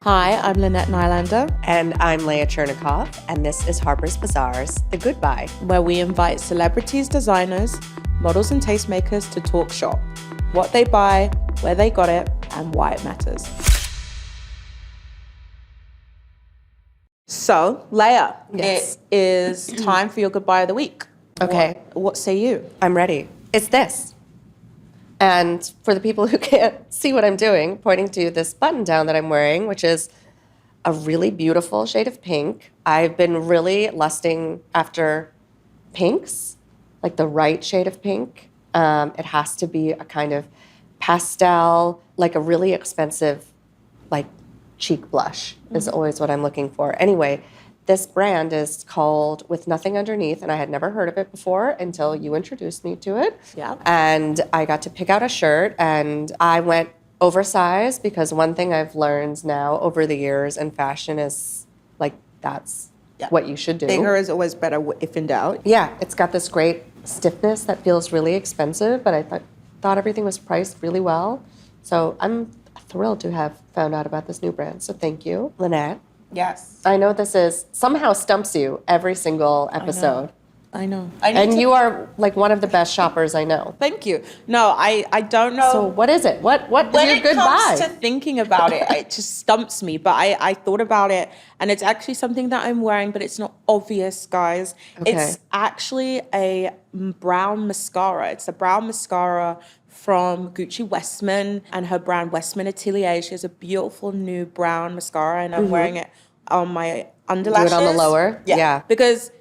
Hi, I'm Lynette Nylander, And I'm Leah Chernikov, and this is Harper's Bazaar's The Goodbye, where we invite celebrities, designers, models and tastemakers to talk shop. What they buy, where they got it, and why it matters. So, Leah, Yes. it is time for your goodbye of the week. Okay. What say you? I'm ready. It's this. And for the people who can't see what I'm doing, pointing to this button down that I'm wearing, which is a really beautiful shade of pink. I've been really lusting after pinks, like the right shade of pink. It has to be a kind of pastel, like a really expensive, like cheek blush is always what I'm looking for. Anyway, this brand is called With Nothing Underneath, and I had never heard of it before until you introduced me to it. Yeah. And I got to pick out a shirt, and I went oversized because one thing I've learned now over the years in fashion is, like, that's what you should do. Bigger is always better if in doubt. Yeah, it's got this great stiffness that feels really expensive, but I thought everything was priced really well. So I'm thrilled to have found out about this new brand. So thank you, Lynette. Yes. I know this is somehow stumps you every single episode. I know. And you are like one of the best shoppers I know. Thank you. No, I don't know. So what is it? What is When your it goodbye? comes to thinking about it, it just stumps me. But I thought about it, and it's actually something that I'm wearing, but it's not obvious, guys. Okay. It's actually a brown mascara. It's a brown mascara from Gucci Westman and her brand Westman Atelier. She has a beautiful new brown mascara, and I'm wearing it on my underlashes. Do it on the lower? Yeah. Because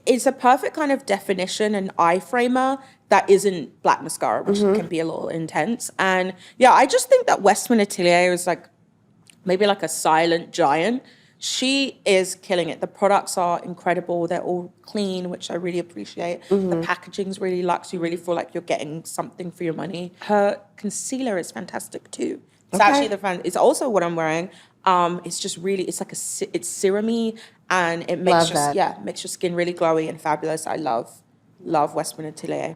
it's a perfect kind of definition and eye framer that isn't black mascara, which can be a little intense. And yeah, I just think that Westman Atelier is like maybe like a silent giant. She is killing it. The products are incredible. They're all clean, which I really appreciate. The packaging's really luxe. You really feel like you're getting something for your money. Her concealer is fantastic too. It's actually it's also what I'm wearing. It's just really, it's like it's serum-y, and it makes makes your skin really glowy and fabulous. I love Westman Atelier.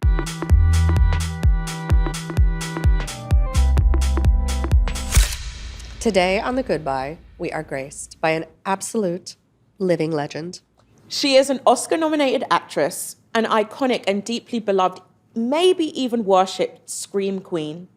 Today on The Goodbye, we are graced by an absolute living legend. She is an Oscar-nominated actress, an iconic and deeply beloved, maybe even worshipped scream queen,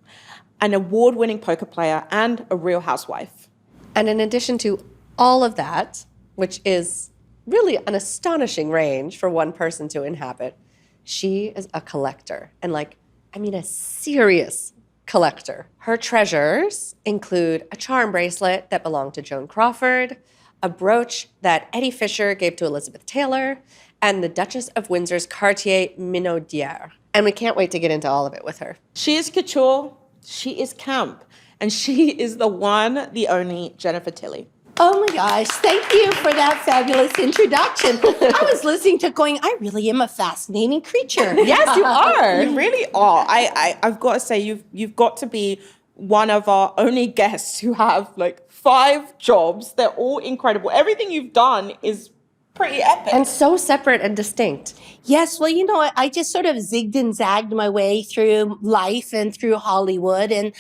an award-winning poker player, and a real housewife. And in addition to all of that, which is really an astonishing range for one person to inhabit, she is a collector. And a serious collector. Her treasures include a charm bracelet that belonged to Joan Crawford, a brooch that Eddie Fisher gave to Elizabeth Taylor, and the Duchess of Windsor's Cartier Minaudière. And we can't wait to get into all of it with her. She is couture, she is camp, and she is the one, the only Jennifer Tilly. Oh my gosh, thank you for that fabulous introduction. I was listening to it going, I really am a fascinating creature. Yes, you are. You really are. I've got to say, you've got to be one of our only guests who have like 5 jobs. They're all incredible. Everything you've done is pretty epic. And so separate and distinct. Yes, well, you know, I just sort of zigged and zagged my way through life and through Hollywood. And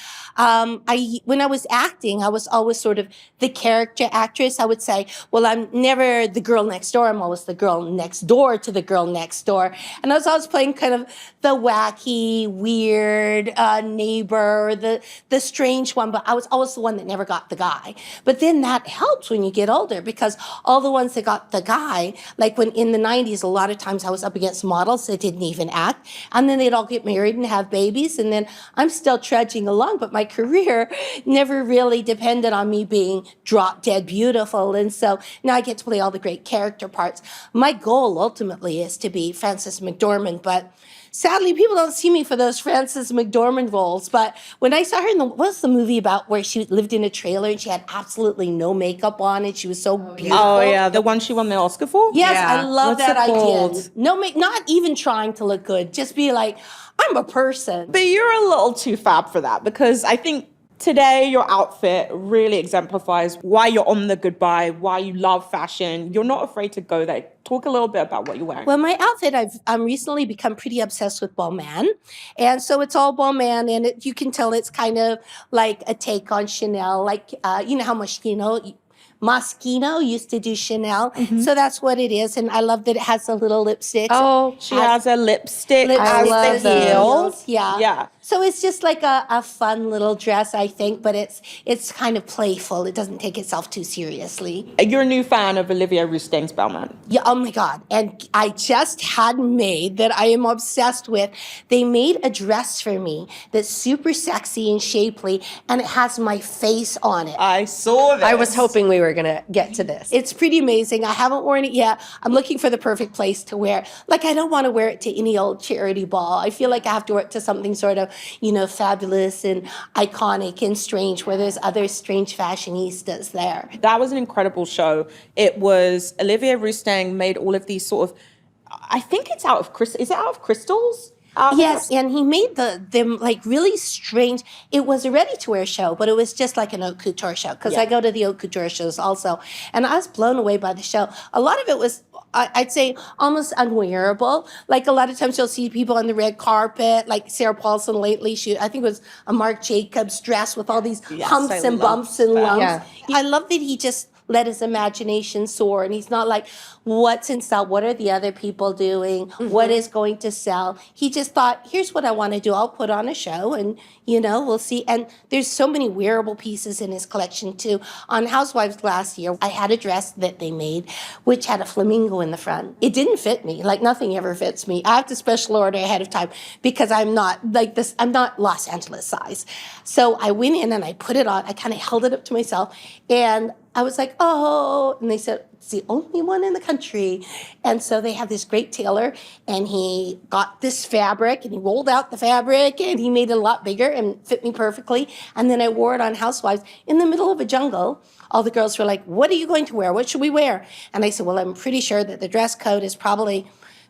when I was acting, I was always sort of the character actress. I would say, well, I'm never the girl next door. I'm always the girl next door to the girl next door. And I was always playing kind of the wacky, weird neighbor, the strange one. But I was always the one that never got the guy. But then that helps when you get older, because all the ones that got the guy, like when in the 90s, a lot of times I was up against models that didn't even act, and then they'd all get married and have babies, and then I'm still trudging along, but my career never really depended on me being drop dead beautiful. And so now I get to play all the great character parts. My goal ultimately is to be Frances McDormand, but sadly, people don't see me for those Frances McDormand roles. But when I saw her in what's the movie about where she lived in a trailer and she had absolutely no makeup on and she was so beautiful? Oh yeah, the one she won the Oscar for? Yes, I love What's that it idea. called? No, not even trying to look good. Just be like, I'm a person. But you're a little too fab for that, because I think today your outfit really exemplifies why you're on the goodbye, why you love fashion. You're not afraid to go there. Talk a little bit about what you're wearing. Well, my outfit, I've recently become pretty obsessed with Balmain. And so it's all Balmain, and you can tell it's kind of like a take on Chanel. Like, you know how Moschino used to do Chanel. So that's what it is. And I love that it has the little lipsticks. Oh, she has a lipstick I as love the heels. Yeah. Yeah. So it's just like a fun little dress, I think, but it's kind of playful. It doesn't take itself too seriously. You're a new fan of Olivier Rousteng's Balmain. Yeah, oh my God. And I just had made that I am obsessed with. They made a dress for me that's super sexy and shapely, and it has my face on it. I saw this. I was hoping we were going to get to this. It's pretty amazing. I haven't worn it yet. I'm looking for the perfect place to wear it. Like, I don't want to wear it to any old charity ball. I feel like I have to wear it to something sort of, fabulous and iconic and strange, where there's other strange fashionistas there. That was an incredible show. It was Olivier Rousteng made all of these sort of, I think it's out of crystal. Is it out of crystals? Yes, and he made them like really strange. It was a ready-to-wear show, but it was just like an haute couture show, because I go to the haute couture shows also. And I was blown away by the show. A lot of it was, I'd say, almost unwearable. Like, a lot of times you'll see people on the red carpet, like Sarah Paulson lately. I think it was a Marc Jacobs dress with all these humps and bumps and lumps. Yeah. I love that he just let his imagination soar, and he's not like, what's in style? What are the other people doing? What is going to sell? He just thought, here's what I want to do. I'll put on a show, and we'll see. And there's so many wearable pieces in his collection too. On Housewives last year, I had a dress that they made which had a flamingo in the front. It didn't fit me. Like, nothing ever fits me. I have to special order ahead of time, because I'm not like this. I'm not Los Angeles size. So I went in and I put it on. I kind of held it up to myself, and I was like, oh, and they said, it's the only one in the country. And so they had this great tailor, and he got this fabric, and he rolled out the fabric, and he made it a lot bigger and fit me perfectly. And then I wore it on Housewives in the middle of a jungle. All the girls were like, what are you going to wear? What should we wear? And I said, well, I'm pretty sure that the dress code is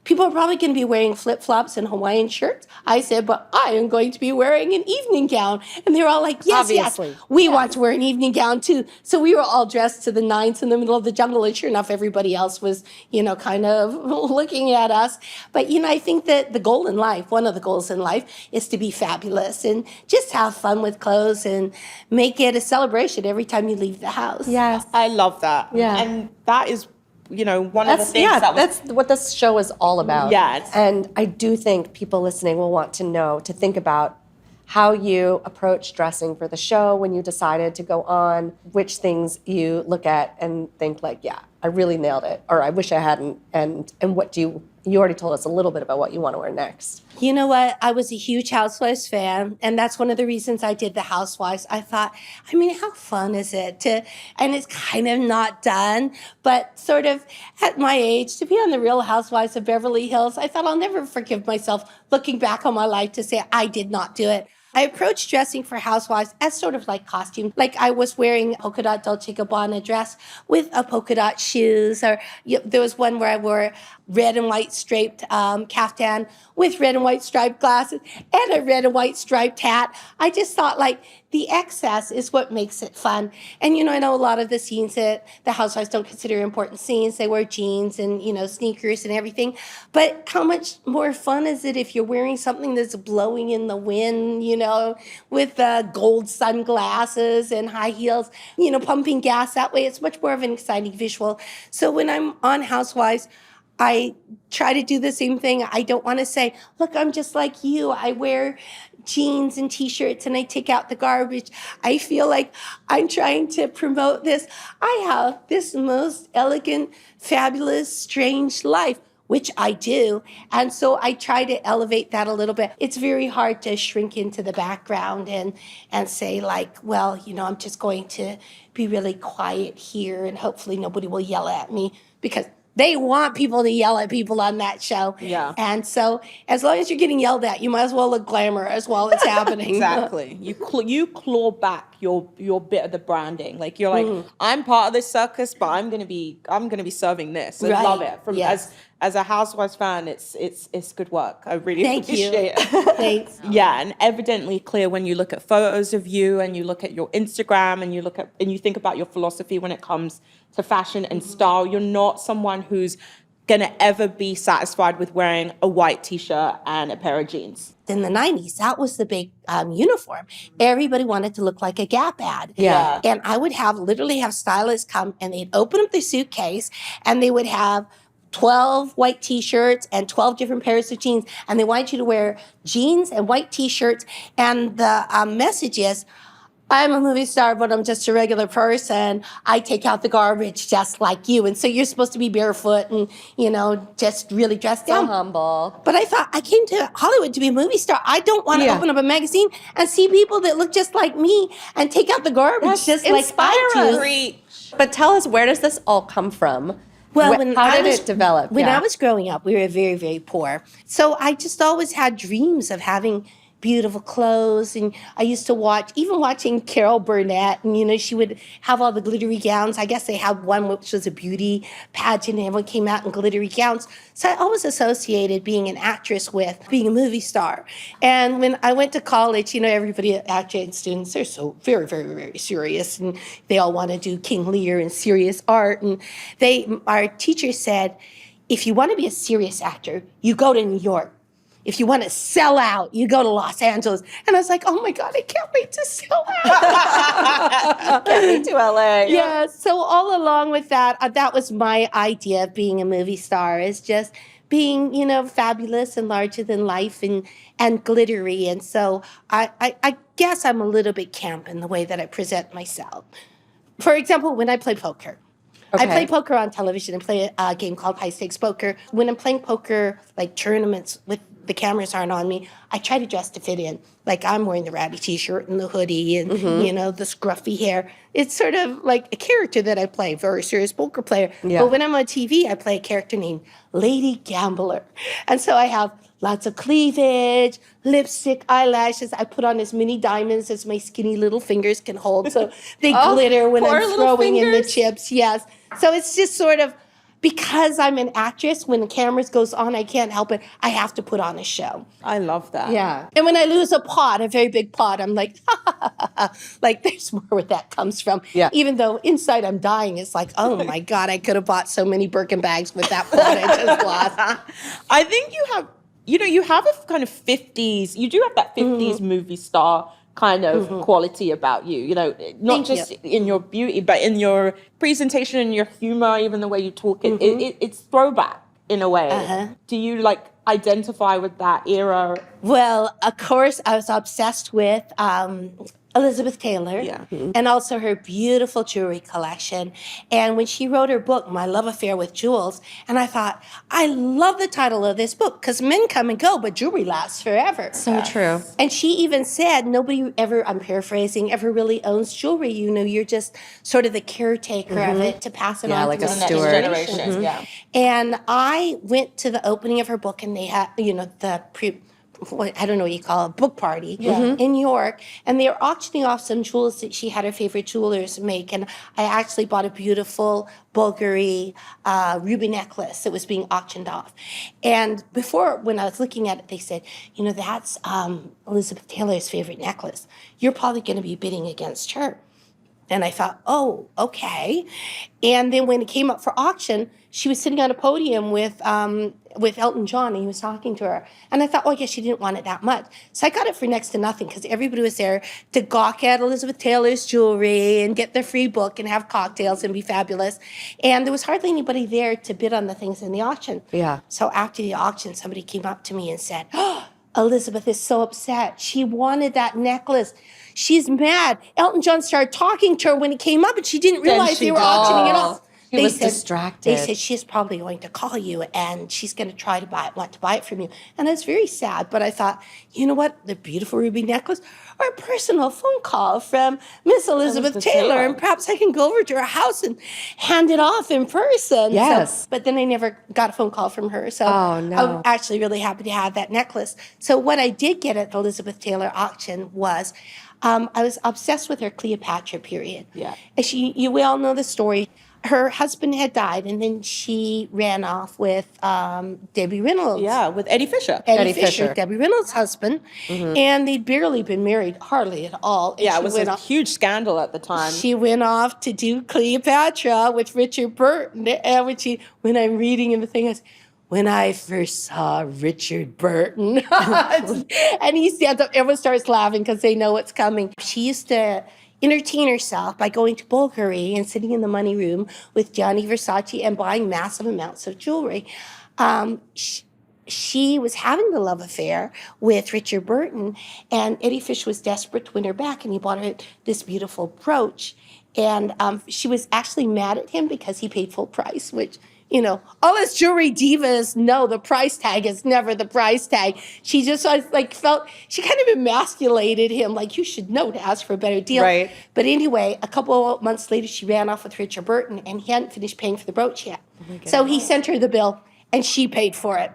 people are probably going to be wearing flip-flops and Hawaiian shirts. I said, but I am going to be wearing an evening gown. And they were all like, yes, Obviously. yes, we want to wear an evening gown too. So we were all dressed to the nines in the middle of the jungle. And sure enough, everybody else was, kind of looking at us. But, I think that the goal in life, one of the goals in life, is to be fabulous and just have fun with clothes and make it a celebration every time you leave the house. Yes. I love that. Yeah. And that is, one of the things that's what this show is all about. Yeah. And I do think people listening will want to think about how you approach dressing for the show when you decided to go on, which things you look at and think like, yeah, I really nailed it, or I wish I hadn't, and what you already told us a little bit about what you want to wear next. You know what? I was a huge Housewives fan, and that's one of the reasons I did the Housewives. I thought, how fun is it and it's kind of not done, but sort of at my age, to be on the Real Housewives of Beverly Hills, I thought I'll never forgive myself looking back on my life to say I did not do it. I approached dressing for Housewives as sort of like costume. Like, I was wearing a polka dot Dolce & Gabbana dress with a polka dot shoes, or there was one where I wore red and white striped caftan with red and white striped glasses and a red and white striped hat. I just thought, like, the excess is what makes it fun. And, I know a lot of the scenes that the Housewives don't consider important scenes. They wear jeans and, sneakers and everything. But how much more fun is it if you're wearing something that's blowing in the wind, with gold sunglasses and high heels, pumping gas that way? It's much more of an exciting visual. So when I'm on Housewives, I try to do the same thing. I don't want to say, look, I'm just like you. I wear jeans and T-shirts and I take out the garbage. I feel like I'm trying to promote this. I have this most elegant, fabulous, strange life, which I do. And so I try to elevate that a little bit. It's very hard to shrink into the background and say, like, well, I'm just going to be really quiet here and hopefully nobody will yell at me, because they want people to yell at people on that show. Yeah. And so as long as you're getting yelled at, you might as well look glamour as well. It's happening. Exactly. You claw back your bit of the branding. Like you're like, I'm part of this circus, but I'm gonna be serving this. I Right. love it. From Yes. as a Housewives fan, it's good work. I really Thank you. appreciate it. Thanks. Yeah, and evidently clear when you look at photos of you and you look at your Instagram and you think about your philosophy when it comes to fashion and style. You're not someone who's gonna ever be satisfied with wearing a white t-shirt and a pair of jeans. In the 90s, that was the big uniform. Everybody wanted to look like a Gap ad. Yeah. And I would literally have stylists come and they'd open up their suitcase and they would have 12 white t-shirts and 12 different pairs of jeans. And they wanted you to wear jeans and white t-shirts. And the message is, I'm a movie star, but I'm just a regular person. I take out the garbage just like you. And so you're supposed to be barefoot and, just really dressed So down. humble. But I thought I came to Hollywood to be a movie star. I don't want to Yeah. open up a magazine and see people that look just like me and take out the garbage Yes, just like I inspire do. us. But tell us, where does this all come from? Well, How did it develop? When Yeah. I was growing up, we were very, very poor. So I just always had dreams of having beautiful clothes. And I used to watching Carol Burnett, and, she would have all the glittery gowns. I guess they had one which was a beauty pageant, and everyone came out in glittery gowns. So I always associated being an actress with being a movie star. And when I went to college, everybody, acting students, they're so very, very, very serious, and they all want to do King Lear and serious art. And our teacher said, if you want to be a serious actor, you go to New York. If you want to sell out, you go to Los Angeles. And I was like, oh my God, I can't wait to sell out. Get me to LA. Yeah, so all along with that, that was my idea of being a movie star, is just being, fabulous and larger than life and glittery. And so I guess I'm a little bit camp in the way that I present myself. For example, when I play poker. Okay. I play poker on television and play a game called High Stakes Poker. When I'm playing poker, like tournaments with the cameras aren't on me, I try to dress to fit in. Like I'm wearing the ratty t-shirt and the hoodie and, the scruffy hair. It's sort of like a character that I play, very serious poker player. Yeah. But when I'm on TV, I play a character named Lady Gambler. And so I have lots of cleavage, lipstick, eyelashes. I put on as many diamonds as my skinny little fingers can hold. So they glitter when poor I'm little throwing in the fingers. chips. Yes. So it's just sort of, because I'm an actress, when the cameras goes on, I can't help it. I have to put on a show. I love that. Yeah. And when I lose a very big pot, I'm like, like there's more where that comes from. Yeah. Even though inside I'm dying, it's like, oh my God, I could have bought so many Birkin bags with that pot I just lost. I think you have a kind of 50s, you do have that 50s movie star kind of quality about you, not Thank just you. in your beauty, but in your presentation and your humor, even the way you talk, it's throwback in a way. Do you identify with that era? Well, of course, I was obsessed with Elizabeth Taylor, Yeah. and also her beautiful jewelry collection. And when she wrote her book, My Love Affair with Jewels, and I thought, I love the title of this book because men come and go, but jewelry lasts forever. So true. And she even said, nobody ever, I'm paraphrasing, ever really owns jewelry. You're just sort of the caretaker of it to pass it Yeah, on like to a the next steward. generation. Yeah. And I went to the opening of her book, and they had, I don't know what you call it, book party in New York. And they were auctioning off some jewels that she had her favorite jewelers make. And I actually bought a beautiful Bulgari ruby necklace that was being auctioned off. And when I was looking at it, they said, that's Elizabeth Taylor's favorite necklace. You're probably going to be bidding against her. And I thought, oh, okay. And then when it came up for auction, she was sitting on a podium with Elton John, and he was talking to her. And I thought, oh, I guess she didn't want it that much. So I got it for next to nothing because everybody was there to gawk at Elizabeth Taylor's jewelry and get their free book and have cocktails and be fabulous. And there was hardly anybody there to bid on the things in the auction. Yeah. So after the auction, somebody came up to me and said, oh, Elizabeth is so upset. She wanted that necklace. She's mad. Elton John started talking to her when he came up, and she didn't realize they were auctioning it off. She was distracted. They said she's probably going to call you, and she's going to try to want to buy it from you. And I was very sad, but I thought, you know what? The beautiful ruby necklace, or a personal phone call from Miss Elizabeth Taylor, and perhaps I can go over to her house and hand it off in person. Yes. But then I never got a phone call from her, so Oh, no. I'm actually really happy to have that necklace. So what I did get at the Elizabeth Taylor auction was I was obsessed with her Cleopatra period. Yeah. And we all know the story. Her husband had died, and then she ran off with Debbie Reynolds. Yeah, with Eddie Fisher. Eddie Fisher, Debbie Reynolds' husband. And they'd barely been married, hardly at all. And Yeah, she it was went a off- huge scandal at the time. She went off to do Cleopatra with Richard Burton. And when I'm reading in the thing, I said, when I first saw Richard Burton, and he stands up, everyone starts laughing because they know what's coming. She used to entertain herself by going to Bulgari and sitting in the money room with Gianni Versace and buying massive amounts of jewelry. She was having the love affair with Richard Burton, and Eddie Fisher was desperate to win her back, and he bought her this beautiful brooch. And she was actually mad at him because he paid full price, which, all us jewelry divas know the price tag is never the price tag. She just felt, she kind of emasculated him, like, you should know to ask for a better deal. Right. But anyway, a couple of months later, she ran off with Richard Burton, and he hadn't finished paying for the brooch yet. So he sent her the bill, and she paid for it.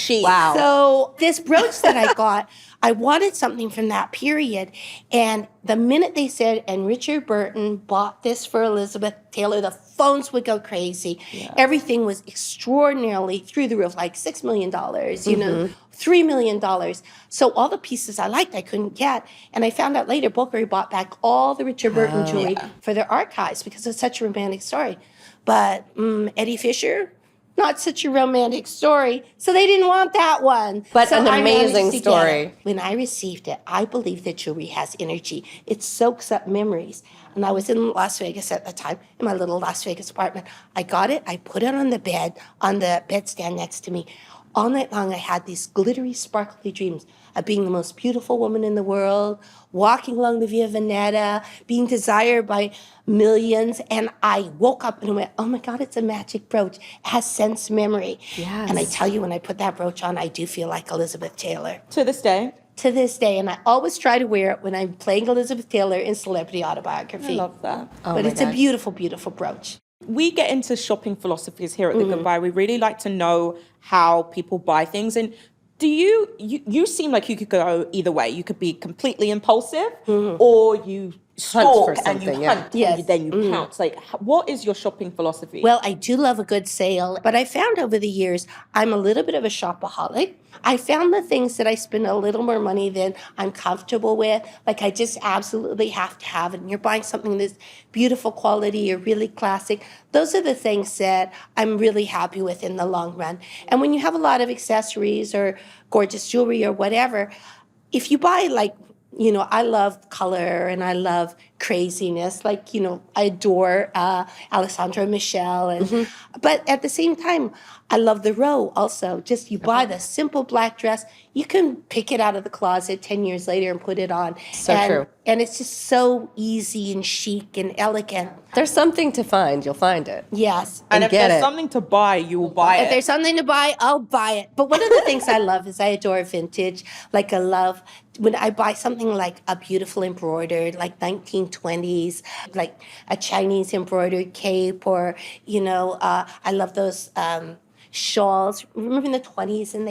Wow. So this brooch that I got, I wanted something from that period. And the minute they said, and Richard Burton bought this for Elizabeth Taylor, the phones would go crazy. Yeah. Everything was extraordinarily through the roof, like $6 million, $3 million. So all the pieces I liked, I couldn't get. And I found out later, Bulgari bought back all the Richard Burton jewelry for their archives because it's such a romantic story. But Eddie Fisher, not such a romantic story, so they didn't want that one. But so an amazing story. When I received it, I believe that jewelry has energy. It soaks up memories. And I was in Las Vegas at the time, in my little Las Vegas apartment. I got it, I put it on the bed, on the bedstand next to me. All night long, I had these glittery, sparkly dreams of being the most beautiful woman in the world, walking along the Via Veneta, being desired by millions. And I woke up and I went, oh my God, it's a magic brooch. It has sense memory. Yes. And I tell you, when I put that brooch on, I do feel like Elizabeth Taylor. To this day. To this day. And I always try to wear it when I'm playing Elizabeth Taylor in Celebrity Autobiography. I love that. But it's a beautiful, beautiful brooch. We get into shopping philosophies here at The Goodbye. We really like to know how people buy things. And do you seem like you could go either way. You could be completely impulsive or you stalk for and you something, hunt Yes. and then you pounce. Like, what is your shopping philosophy? Well, I do love a good sale, but I found over the years I'm a little bit of a shopaholic. I found the things that I spend a little more money than I'm comfortable with, like I just absolutely have to have it. And you're buying something that's beautiful quality or really classic. Those are the things that I'm really happy with in the long run. And when you have a lot of accessories or gorgeous jewelry or whatever, if you buy I love color and I love craziness. I adore Alessandro Michele. But at the same time, I love the row also. Just you buy the simple black dress, you can pick it out of the closet 10 years later and put it on. True. And it's just so easy and chic and elegant. There's something to find, you'll find it. Yes. and if get there's it. something to buy, you will buy If it. there's something to buy, I'll buy it. But one of the things I love is I adore vintage. Like I love when I buy something like a beautiful embroidered, like 1920s, like a Chinese embroidered cape, or, I love those shawls. Remember in the 20s and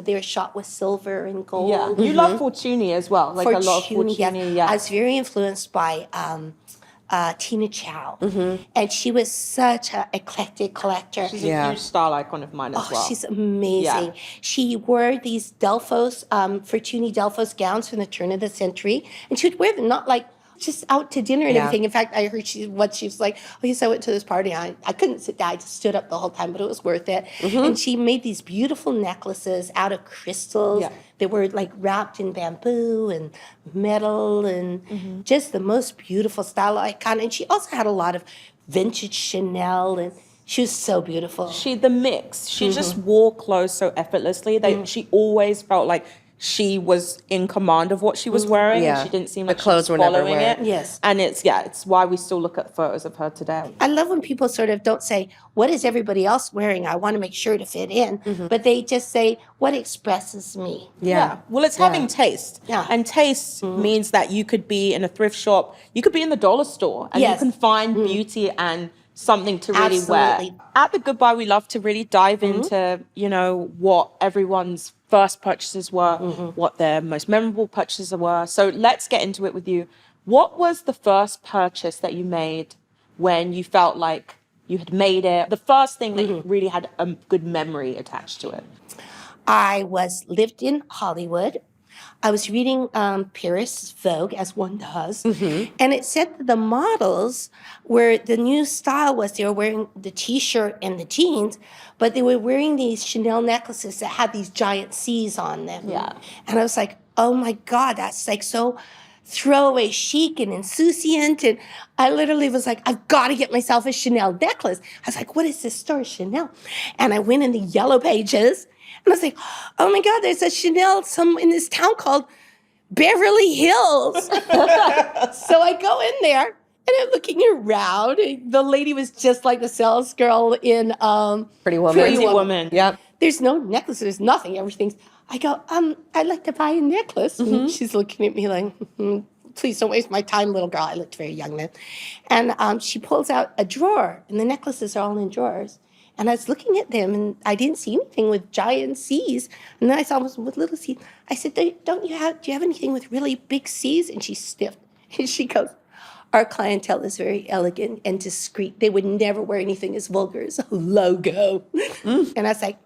they were shot with silver and gold? Yeah. You love Fortuny as well. Like a lot of Fortuny, yes. Fortuny, yeah. I was very influenced by Tina Chow. And she was such an eclectic collector. She's a huge style icon of mine as well. She's amazing. Yeah. She wore these Delphos, Fortuny Delphos gowns from the turn of the century. And she would wear them not like just out to dinner and everything. In fact, I heard she was like, oh, yes, I went to this party. I couldn't sit down. I just stood up the whole time, but it was worth it. And she made these beautiful necklaces out of crystals. Yeah. They were like wrapped in bamboo and metal and just the most beautiful style icon. And she also had a lot of vintage Chanel, and she was so beautiful. She just wore clothes so effortlessly that she always felt like she was in command of what she was wearing. Yeah. And she didn't seem The like clothes she was were never following wear. it. Yes. And it's why we still look at photos of her today. I love when people sort of don't say, what is everybody else wearing? I want to make sure to fit in. But they just say, what expresses me? Yeah. Well, it's having taste. Yeah. And taste means that you could be in a thrift shop, you could be in the dollar store, and Yes. you can find beauty and something to really wear. Absolutely. At The Goodbye, we love to really dive into, what everyone's first purchases were, what their most memorable purchases were. So let's get into it with you. What was the first purchase that you made when you felt like you had made it? The first thing that you really had a good memory attached to it? I lived in Hollywood. I was reading Paris Vogue, as one does, and it said that the models were, the new style was they were wearing the T-shirt and the jeans, but they were wearing these Chanel necklaces that had these giant C's on them. Yeah. And I was like, oh my God, that's like so throwaway chic and insouciant. And I literally was like, I've got to get myself a Chanel necklace. I was like, what is this store, Chanel? And I went in the yellow pages. And I was like, oh my God, there's a Chanel in this town called Beverly Hills. So I go in there and I'm looking around. The lady was just like the sales girl in Pretty Woman. Pretty Woman. Yep. There's no necklace, there's nothing. Everything's, I go, I'd like to buy a necklace. And she's looking at me like, please don't waste my time, little girl. I looked very young then. And she pulls out a drawer and the necklaces are all in drawers. And I was looking at them, and I didn't see anything with giant C's. And then I saw them with little C's. I said, do you have anything with really big C's? And she sniffed. And she goes, our clientele is very elegant and discreet. They would never wear anything as vulgar as a logo. And I was like,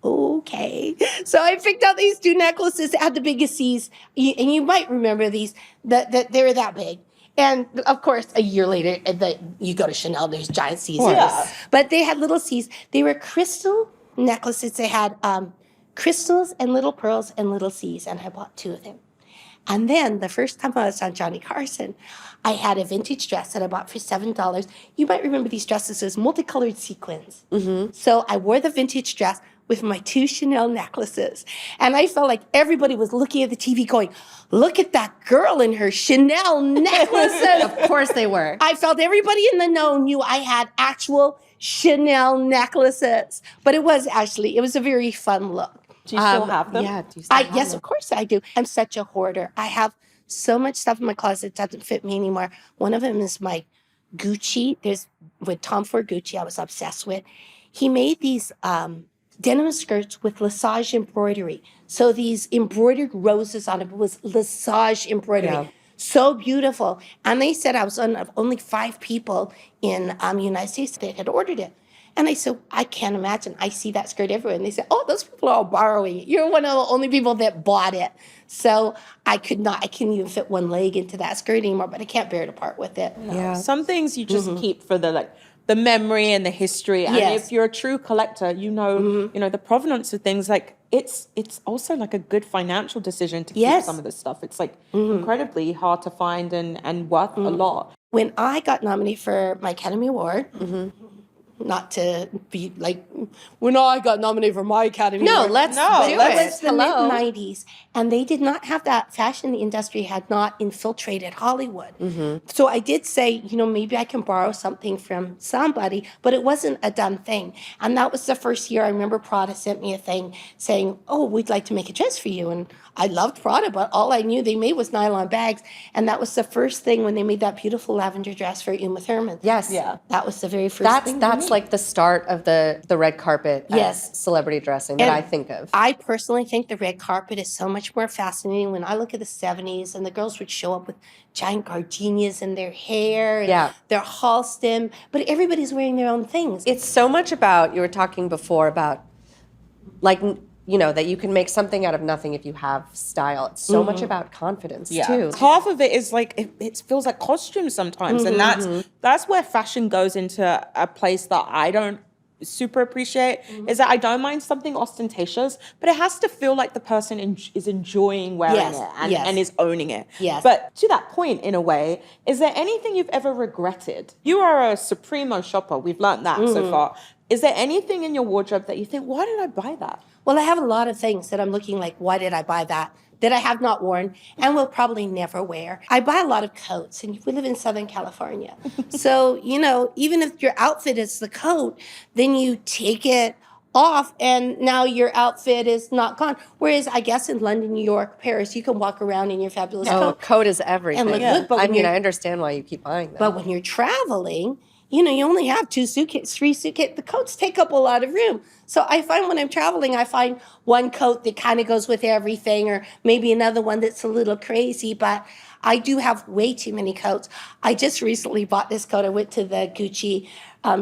okay. So I picked out these 2 necklaces that had the biggest C's. And you might remember these, that they were that big. And of course, a year later, you go to Chanel, there's giant C's. Yeah. But they had little C's. They were crystal necklaces. They had crystals and little pearls and little C's. And I bought 2 of them. And then the first time I was on Johnny Carson, I had a vintage dress that I bought for $7. You might remember these dresses as multicolored sequins. So I wore the vintage dress with my 2 Chanel necklaces. And I felt like everybody was looking at the TV going, look at that girl in her Chanel necklaces. Of course they were. I felt everybody in the know knew I had actual Chanel necklaces. But it was a very fun look. Do you still have them? Yeah. Do you still have Yes, them? of course I do. I'm such a hoarder. I have so much stuff in my closet that doesn't fit me anymore. One of them is my Gucci. With Tom Ford Gucci, I was obsessed with. He made these denim skirts with Lesage embroidery. So these embroidered roses on it was Lesage embroidery. Yeah. So beautiful. And they said I was one of only 5 people in the United States that had ordered it. And I said, I can't imagine. I see that skirt everywhere. And they said, oh, those people are all borrowing it. You're one of the only people that bought it. So I couldn't even fit one leg into that skirt anymore, but I can't bear to part with it. Yeah. Some things you just keep for the memory and the history. And Yes. if you're a true collector, you know the provenance of things. Like it's also like a good financial decision to keep Yes. some of this stuff. It's like incredibly hard to find and worth a lot. When I got nominated for my Academy Award, not to be like, when I got nominated for my Academy Award. Let's do It it. was the mid-90s, and they did not have that. Fashion industry had not infiltrated Hollywood. So I did say, maybe I can borrow something from somebody, but it wasn't a done thing. And that was the first year I remember Prada sent me a thing saying, oh, we'd like to make a dress for you. And I loved Prada, but all I knew they made was nylon bags. And that was the first thing when they made that beautiful lavender dress for Uma Thurman. Yes. Yeah. That was the very first thing. That's like the start of the red carpet Yes. celebrity dressing that And I think of. I personally think the red carpet is so much more fascinating. When I look at the 70s and the girls would show up with giant gardenias in their hair and their halston, but everybody's wearing their own things. It's so much about, you were talking before about, like, that you can make something out of nothing if you have style. It's so much about confidence, too. Half of it is like it feels like costumes sometimes, and that's where fashion goes into a place that I don't super appreciate. Is that I don't mind something ostentatious, but it has to feel like the person is enjoying wearing it and is owning it. Yes. But to that point, in a way, is there anything you've ever regretted? You are a supremo shopper. We've learned that so far. Is there anything in your wardrobe that you think, why did I buy that? Well, I have a lot of things that I'm looking like, why did I buy that I have not worn and will probably never wear. I buy a lot of coats, and we live in Southern California. So, even if your outfit is the coat, then you take it off and now your outfit is not gone. Whereas I guess in London, New York, Paris, you can walk around in your fabulous Oh, coat. coat is everything. And look good, but I when mean, you're- I understand why you keep buying them. But when you're traveling, you only have 2 suitcases, 3 suitcases. The coats take up a lot of room. So I find when I'm traveling, I find one coat that kind of goes with everything, or maybe another one that's a little crazy, but I do have way too many coats. I just recently bought this coat. I went to the Gucci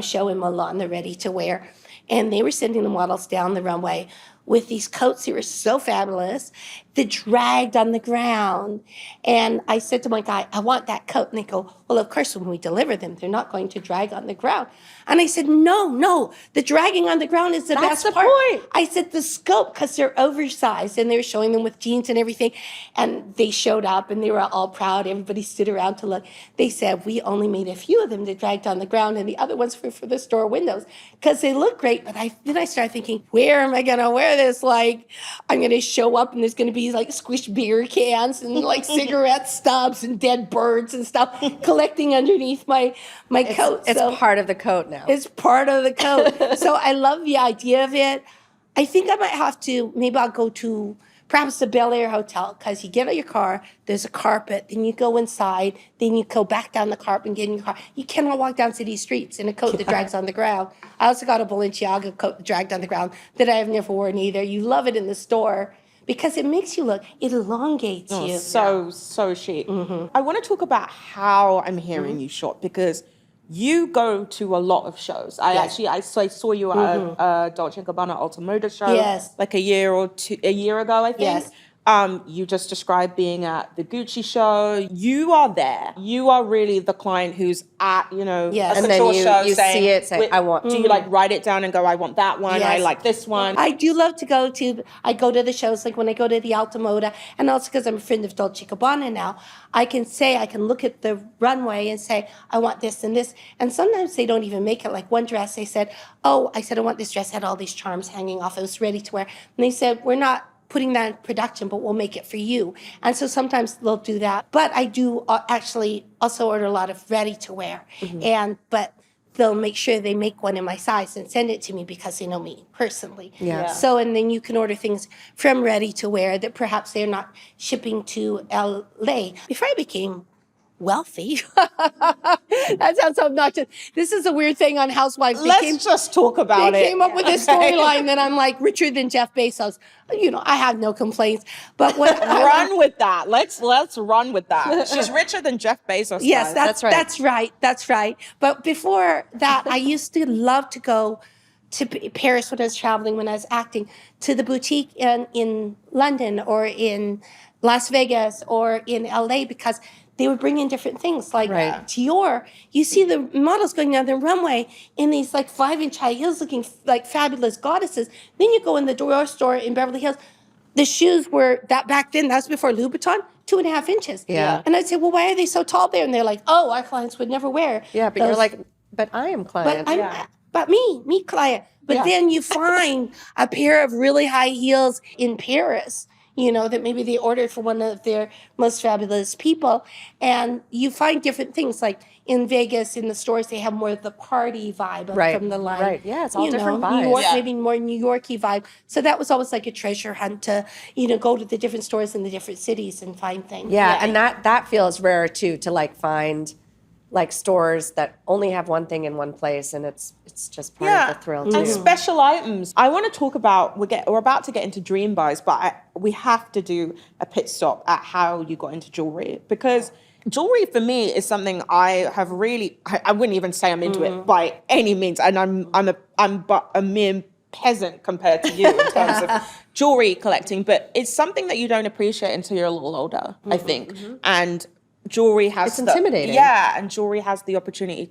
show in Milan, the ready to wear, and they were sending the models down the runway with these coats that were so fabulous that dragged on the ground. And I said to my guy, I want that coat. And they go, well, of course, when we deliver them, they're not going to drag on the ground. And I said, no, the dragging on the ground is the That's best the part. point. I said, the scope, because they're oversized, and they were showing them with jeans and everything. And they showed up, and they were all proud. Everybody stood around to look. They said, we only made a few of them that dragged on the ground, and the other ones were for the store windows, because they look great. But then I started thinking, where am I going to wear this? Like, I'm going to show up, and there's going to be like squished beer cans and like cigarette stubs and dead birds and stuff collecting underneath my coat. It's So part of the coat now. it's part of the coat. So I love the idea of it. I think I might have to, maybe I'll go to perhaps the Bel Air Hotel, because you get out your car, there's a carpet, then you go inside, then you go back down the carpet and get in your car. You cannot walk down city streets in a coat that drags on the ground. I also got a Balenciaga coat that dragged on the ground that I have never worn either. You love it in the store because it makes you look, it elongates you. So chic. I want to talk about how I'm hearing you shop, because you go to a lot of shows. I saw you at a Dolce & Gabbana Ultra Moda show like a year ago, I think. Yes. You just described being at the Gucci show. You are there. You are really the client who's at, a And then couture show you saying, see it, say, I want. Do you like write it down and go, I want that one, I Yes. like this one? I do love to go to the shows, like when I go to the Alta Moda, and also because I'm a friend of Dolce & Gabbana now, I can look at the runway and say, I want this and this. And sometimes they don't even make it. Like one dress, they said, I want this dress, had all these charms hanging off, it was ready to wear. And they said, we're not putting that in production, but we'll make it for you. And so sometimes they'll do that. But I do actually also order a lot of ready to wear. But they'll make sure they make one in my size and send it to me because they know me personally. Yeah. So, and then you can order things from ready to wear that perhaps they're not shipping to LA. Before I became wealthy, that sounds so obnoxious. This is a weird thing on Housewives. Let's just talk about it. They came up with this storyline that I'm like richer than Jeff Bezos. I have no complaints. But what Run with that. Let's run with that. She's richer than Jeff Bezos. Yes, guys. that's right. That's right. But before that, I used to love to go to Paris when I was traveling, when I was acting, to the boutique in London or in Las Vegas or in LA, because they would bring in different things. Like Dior, you see the models going down the runway in these like 5-inch high heels looking like fabulous goddesses. Then you go in the Dior store in Beverly Hills. The shoes were, that back then, that was before Louboutin, 2.5 inches. Yeah. And I'd say, well, why are they so tall there? And they're like, oh, our clients would never wear. Yeah, but you're like, but I am client. But me client. But then you find a pair of really high heels in Paris, that maybe they ordered for one of their most fabulous people. And you find different things. Like in Vegas, in the stores, they have more of the party vibe from the line. Right, yeah, it's all different vibes. New York, maybe more New York-y vibe. So that was always like a treasure hunt to, go to the different stores in the different cities and find things. Yeah, and that feels rare too, to like find like stores that only have one thing in one place, and it's just part of the thrill too. And special items. I want to talk about, we're about to get into dream buys, but we have to do a pit stop at how you got into jewelry, because jewelry for me is something I have really, I wouldn't even say I'm into it by any means, and I'm but a mere peasant compared to you in terms of jewelry collecting, but it's something that you don't appreciate until you're a little older, I think. And jewelry has it's intimidating. And jewelry has the opportunity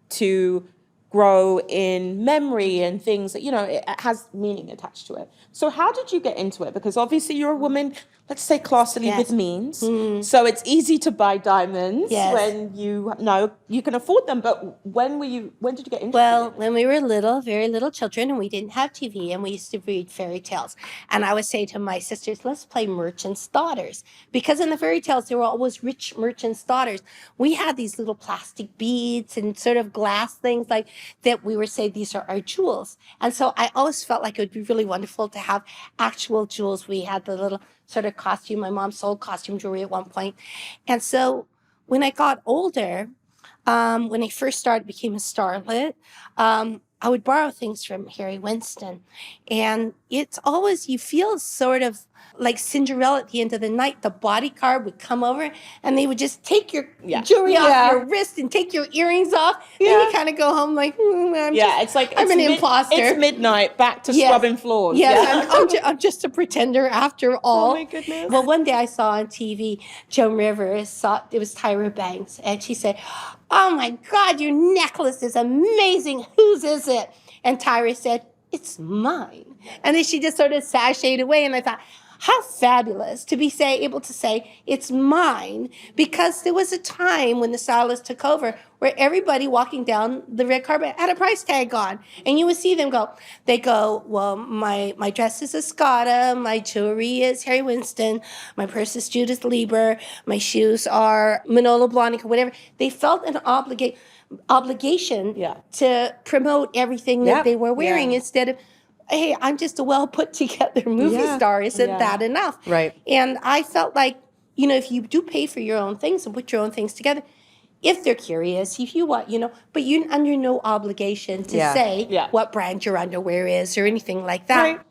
to grow in memory and things that, it has meaning attached to it. So how did you get into it? Because obviously you're a woman, let's say classily with means. So it's easy to buy diamonds when you know you can afford them. But when did you get into it? Well, when we were little, very little children, and we didn't have TV, and we used to read fairy tales. And I would say to my sisters, let's play merchant's daughters. Because in the fairy tales, there were always rich merchant's daughters. We had these little plastic beads and sort of glass things like that we would say these are our jewels. And so I always felt like it would be really wonderful to have actual jewels. We had the little sort of costume. My mom sold costume jewelry at one point. And so when I got older, when I first started, became a starlet, I would borrow things from Harry Winston. And it's always, you feel sort of like Cinderella at the end of the night. The bodyguard would come over and they would just take your jewelry off your wrist and take your earrings off. And you kind of go home like, I'm an imposter. It's midnight, back to scrubbing floors. Yes, I'm just a pretender after all. Oh my goodness. Well, one day I saw on TV, Joan Rivers, it was Tyra Banks, and she said, "Oh my God, your necklace is amazing. Whose is it?" And Tyra said, "It's mine." And then she just sort of sashayed away, and I thought, how fabulous to be able to say it's mine, because there was a time when the stylist took over where everybody walking down the red carpet had a price tag on, and you would see them go. They go, "Well, my dress is Escada, my jewelry is Harry Winston, my purse is Judith Lieber, my shoes are Manolo Blahnik," or whatever. They felt an obligation to promote everything that they were wearing instead of, "Hey, I'm just a well put together movie star. Isn't that enough?" Right. And I felt like, if you do pay for your own things and put your own things together, if they're curious, if you want, but you're under no obligation to say what brand your underwear is or anything like that. Right.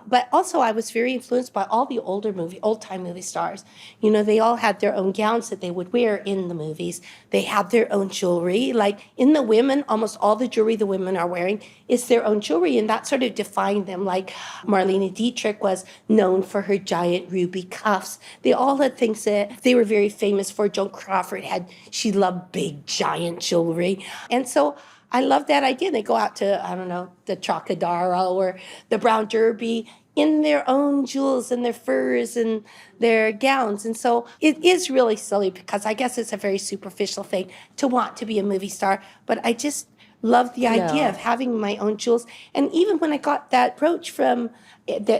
But also I was very influenced by all the old-time movie stars. They all had their own gowns that they would wear in the movies. They had their own jewelry. Like in the women, almost all the jewelry the women are wearing is their own jewelry, and that sort of defined them. Like Marlene Dietrich was known for her giant ruby cuffs. They all had things that they were very famous for. Joan Crawford she loved big, giant jewelry. And so I love that idea. They go out to, I don't know, the Chocodaro or the Brown Derby in their own jewels and their furs and their gowns. And so it is really silly, because I guess it's a very superficial thing to want to be a movie star. But I just love the idea of having my own jewels. And even when I got that brooch that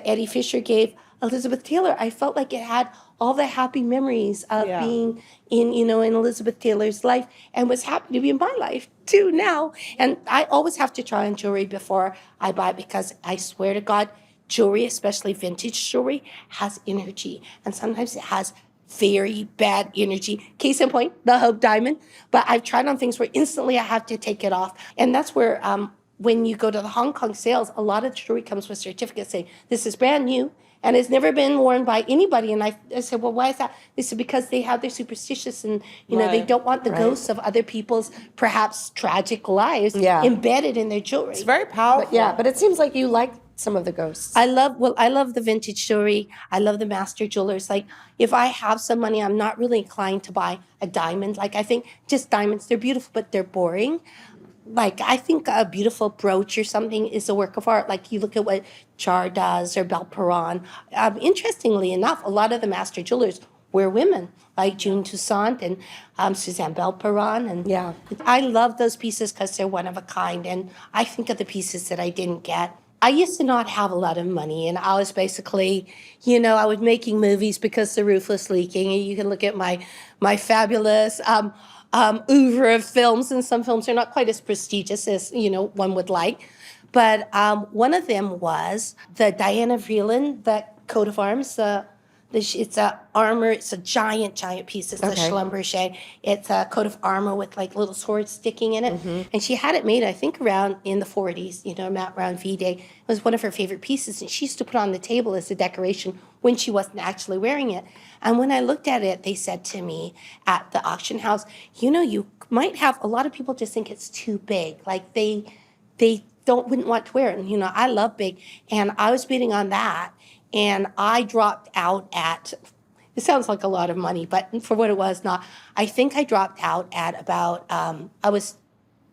Eddie Fisher gave Elizabeth Taylor, I felt like it had all the happy memories of being in Elizabeth Taylor's life, and was happy to be in my life too now. And I always have to try on jewelry before I buy it, because I swear to God, jewelry, especially vintage jewelry, has energy. And sometimes it has very bad energy. Case in point, the Hope Diamond. But I've tried on things where instantly I have to take it off. And that's where when you go to the Hong Kong sales, a lot of jewelry comes with certificates saying, "This is brand new and it's never been worn by anybody." And I said, "Well, why is that?" They said, "Because they have their superstitious, and they don't want the ghosts of other people's perhaps tragic lives embedded in their jewelry." It's very powerful. But it seems like you like some of the ghosts. I love the vintage jewelry. I love the master jewelers. Like, if I have some money, I'm not really inclined to buy a diamond. Like, I think just diamonds, they're beautiful, but they're boring. Like, I think a beautiful brooch or something is a work of art. Like, you look at what Char does or Belperon. Interestingly enough, a lot of the master jewelers were women, like June Toussaint and Suzanne Belperon. And I love those pieces because they're one of a kind. And I think of the pieces that I didn't get. I used to not have a lot of money, and I was basically, I was making movies because the roof was leaking. And you can look at my fabulous oeuvre of films, and some films are not quite as prestigious as one would like. But one of them was the Diana Vreeland, the coat of arms. It's a armor. It's a giant piece. It's the Schlumberger. It's a coat of armor with like little swords sticking in it. And she had it made, I think, around in the 40s. Around V-Day. It was one of her favorite pieces, and she used to put it on the table as a decoration when she wasn't actually wearing it. And when I looked at it, they said to me at the auction house, you might have, a lot of people just think it's too big. Like they wouldn't want to wear it. And, I love big. And I was bidding on that. And I dropped out at, it sounds like a lot of money, but for what it was, not. I think I dropped out at about,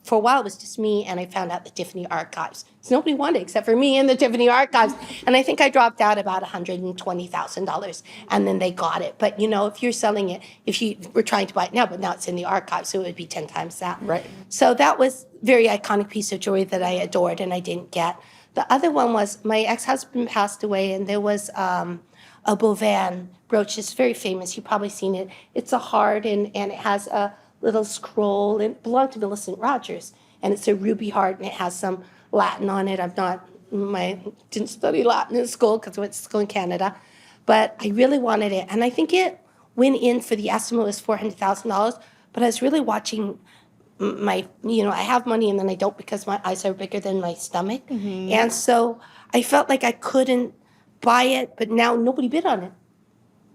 for a while, it was just me, and I found out the Tiffany Archives. So nobody wanted it except for me and the Tiffany Archives. And I think I dropped out about $120,000, and then they got it. But, if you're selling it, if you were trying to buy it now, but now it's in the archives, so it would be 10 times that. Right. So that was a very iconic piece of jewelry that I adored, and I didn't get. The other one was, my ex-husband passed away, and there was a Bovan brooch. It's very famous. You've probably seen it. It's a heart, and it has a little scroll. It belonged to Millicent Rogers, and it's a ruby heart, and it has some Latin on it. Didn't study Latin in school because I went to school in Canada, but I really wanted it, and I think it went in for the estimate was $400,000. But I was really watching I have money and then I don't because my eyes are bigger than my stomach. And so I felt like I couldn't buy it, but now nobody bid on it.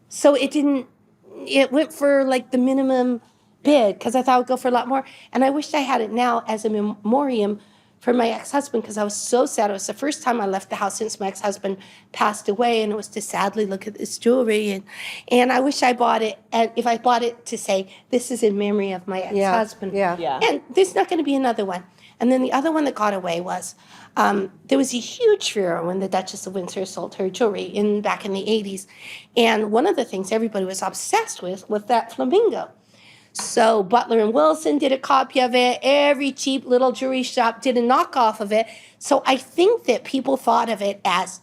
So it went for like the minimum bid because I thought it would go for a lot more. And I wished I had it now as a memoriam for my ex-husband because I was so sad. It was the first time I left the house since my ex-husband passed away, and it was to sadly look at this jewelry. And I wish I bought it, and if I bought it to say, this is in memory of my ex-husband. Yeah. And there's not going to be another one. And then the other one that got away was, there was a huge furor when the Duchess of Windsor sold her jewelry back in the 80s. And one of the things everybody was obsessed with was that flamingo. So Butler and Wilson did a copy of it. Every cheap little jewelry shop did a knockoff of it. So I think that people thought of it as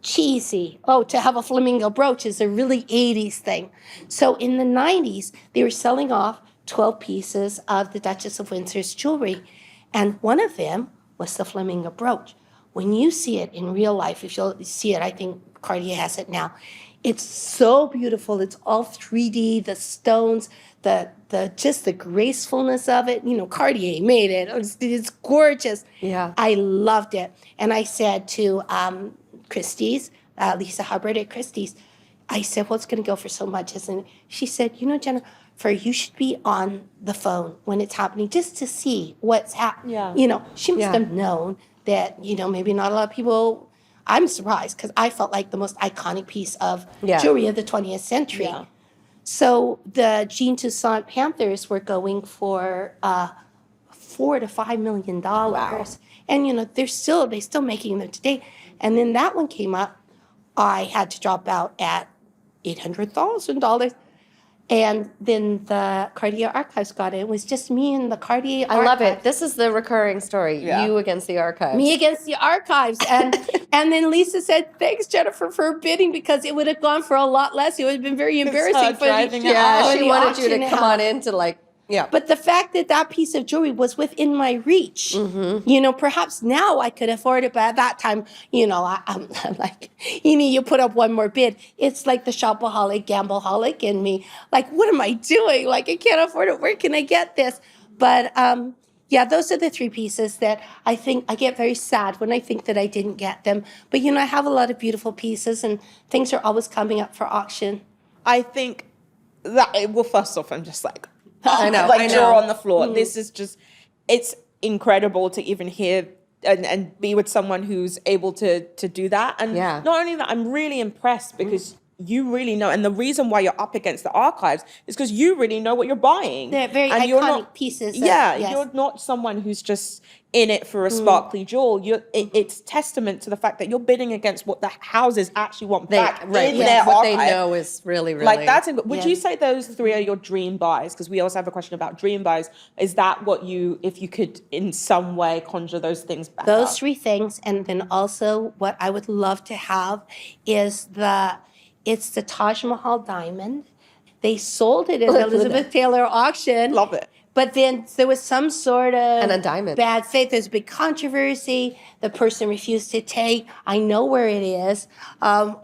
cheesy. Oh, to have a flamingo brooch is a really 80s thing. So in the 90s, they were selling off 12 pieces of the Duchess of Windsor's jewelry. And one of them was the flamingo brooch. When you see it in real life, if you'll see it, I think Cartier has it now. It's so beautiful. It's all 3D, the stones, just the gracefulness of it. Cartier made it. It's gorgeous. Yeah. I loved it. And I said to Christie's, Lisa Hubbard at Christie's, I said, well, it's going to go for so much, isn't it? She said, Jennifer, you should be on the phone when it's happening just to see what's happening. Yeah. She must have known that, maybe not a lot of people. I'm surprised because I felt like the most iconic piece of jewelry of the 20th century. Yeah. So the Jean Toussaint Panthers were going for $4 to $5 million. Wow. And they're still making them today. And then that one came up. I had to drop out at $800,000. And then the Cartier Archives got it. It was just me and the Cartier I Archives. love it. This is the recurring story. Yeah. You against the archives. Me against the archives. And then Lisa said, thanks, Jennifer, for bidding because it would have gone for a lot less. It would have been very embarrassing for driving it Yeah, out. she wanted you to come on in to But the fact that piece of jewelry was within my reach, perhaps now I could afford it, but at that time, I'm like, you put up one more bid. It's like the shopaholic, gambleaholic in me. Like, what am I doing? Like, I can't afford it. Where can I get this? But those are the three pieces that I think I get very sad when I think that I didn't get them. But, I have a lot of beautiful pieces and things are always coming up for auction. I think that, well, first off, I'm just like, I know. jaw on the floor. This is just, it's incredible to even hear and be with someone who's able to do that. And not only that, I'm really impressed because you really know. And the reason why you're up against the archives is because you really know what you're buying. They're very and iconic pieces. You're not someone who's just in it for a sparkly jewel. It's testament to the fact that you're bidding against what the houses actually want back in their what archive. they know is really, really... Like that's. Would you say those three are your dream buys? Because we also have a question about dream buys. Is that what if you could in some way conjure those things back? Those three things, and then also what I would love to have is it's the Taj Mahal diamond. They sold it at the Elizabeth Taylor auction. Love it. But then there was some sort of And a diamond. bad faith. There's a big controversy. The person refused to take. I know where it is. I'm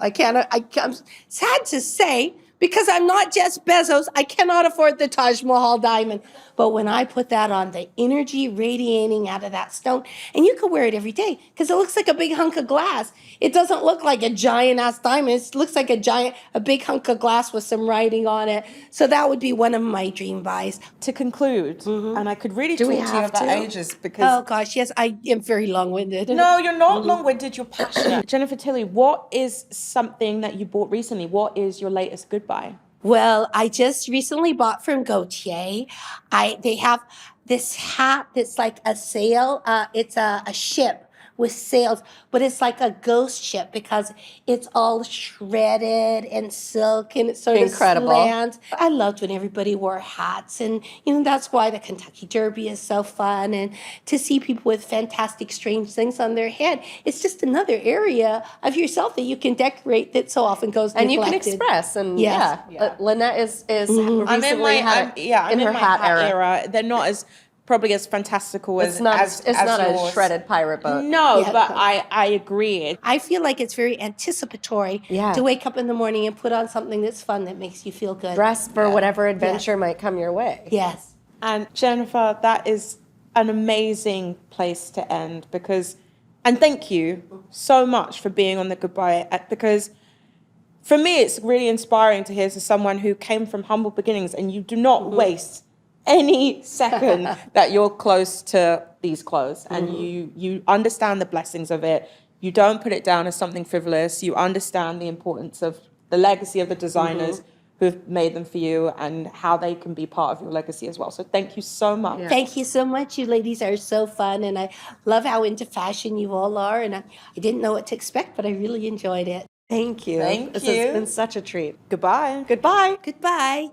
sad to say, because I'm not Jeff Bezos, I cannot afford the Taj Mahal diamond. But when I put that on, the energy radiating out of that stone, and you could wear it every day because it looks like a big hunk of glass. It doesn't look like a giant ass diamond. It looks like a big hunk of glass with some writing on it. So that would be one of my dream buys. To conclude, and I could really talk to you have about to? ages because Oh gosh, yes, I am very long-winded. no, you're not long-winded. You're passionate. Jennifer Tilly, what is something that you bought recently? What is your latest goodbye? Well, I just recently bought from Gautier. They have this hat that's like a sail. It's a ship with sails, but it's like a ghost ship because it's all shredded and silk and it's sort Incredible. of slant. I loved when everybody wore hats, and that's why the Kentucky Derby is so fun, and to see people with fantastic, strange things on their head. It's just another area of yourself that you can decorate that so often goes And neglected. you can express. And Yes. Lynette is I'm in my her hat era. They're not as probably as fantastical as It's not as a yours. shredded pirate boat. No, Yeah. but I agree. I feel like it's very anticipatory to wake up in the morning and put on something that's fun that makes you feel good. Dress for whatever adventure might come your way. Yes. And Jennifer, that is an amazing place to end and thank you so much for being on the Goodbye, because for me, it's really inspiring to hear as someone who came from humble beginnings, and you do not waste any second that you're close to these clothes, and you understand the blessings of it. You don't put it down as something frivolous. You understand the importance of the legacy of the designers who've made them for you and how they can be part of your legacy as well. So thank you so much. Yeah. Thank you so much. You ladies are so fun, and I love how into fashion you all are. And I didn't know what to expect, but I really enjoyed it. Thank you. Thank This you. has been such a treat. Goodbye. Goodbye. Goodbye.